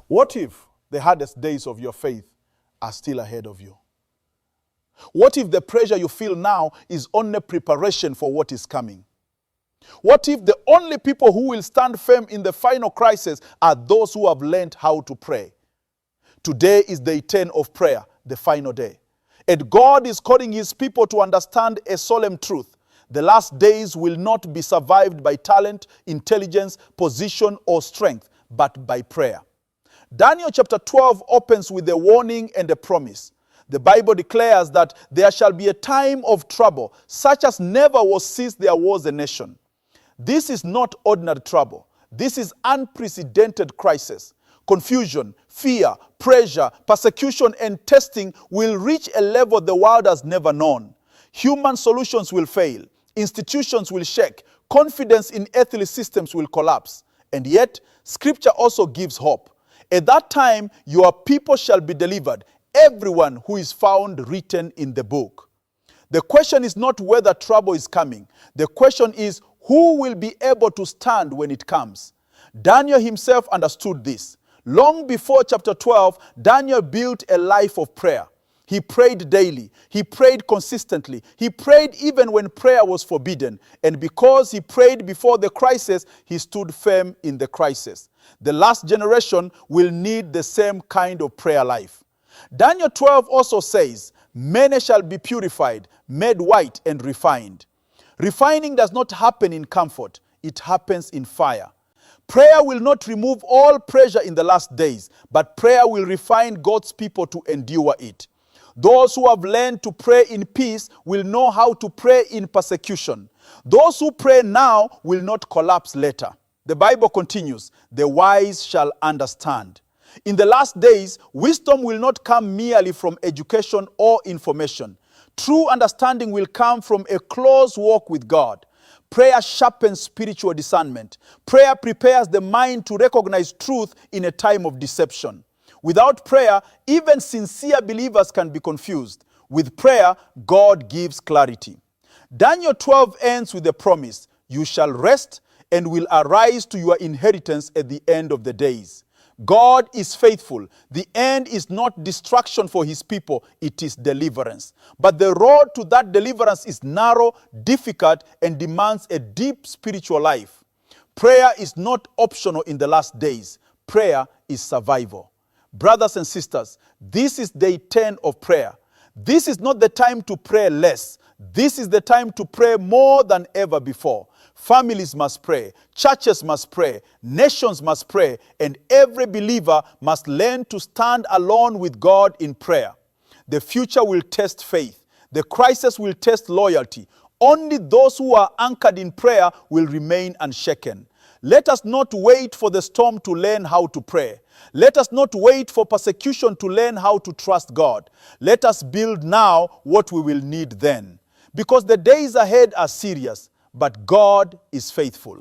What if the hardest days of your faith are still ahead of you? What if the pressure you feel now is only preparation for what is coming? What if the only people who will stand firm in the final crisis are those who have learned how to pray? Today is day 10 of prayer, the final day. And God is calling his people to understand a solemn truth. The last days will not be survived by talent, intelligence, position, or strength, but by prayer. Daniel chapter 12 opens with a warning and a promise. The Bible declares that there shall be a time of trouble, such as never was since there was a nation. This is not ordinary trouble. This is unprecedented crisis. Confusion, fear, pressure, persecution, and testing will reach a level the world has never known. Human solutions will fail. Institutions will shake. Confidence in earthly systems will collapse. And yet, Scripture also gives hope. At that time, your people shall be delivered, everyone who is found written in the book. The question is not whether trouble is coming. The question is who will be able to stand when it comes. Daniel himself understood this. Long before chapter 12, Daniel built a life of prayer. He prayed daily. He prayed consistently. He prayed even when prayer was forbidden. And because he prayed before the crisis, he stood firm in the crisis. The last generation will need the same kind of prayer life. Daniel 12 also says, many shall be purified, made white and refined. Refining does not happen in comfort. It happens in fire. Prayer will not remove all pressure in the last days, but prayer will refine God's people to endure it. Those who have learned to pray in peace will know how to pray in persecution. Those who pray now will not collapse later. The Bible continues, the wise shall understand. In the last days, wisdom will not come merely from education or information. True understanding will come from a close walk with God. Prayer sharpens spiritual discernment. Prayer prepares the mind to recognize truth in a time of deception. Without prayer, even sincere believers can be confused. With prayer, God gives clarity. Daniel 12 ends with a promise. You shall rest and will arise to your inheritance at the end of the days. God is faithful. The end is not destruction for his people, it is deliverance. But the road to that deliverance is narrow, difficult, and demands a deep spiritual life. Prayer is not optional in the last days. Prayer is survival. Brothers and sisters, this is day 10 of prayer. This is not the time to pray less. This is the time to pray more than ever before. Families must pray, churches must pray, nations must pray, and every believer must learn to stand alone with God in prayer. The future will test faith. The crisis will test loyalty. Only those who are anchored in prayer will remain unshaken. Let us not wait for the storm to learn how to pray. Let us not wait for persecution to learn how to trust God. Let us build now what we will need then. Because the days ahead are serious, but God is faithful.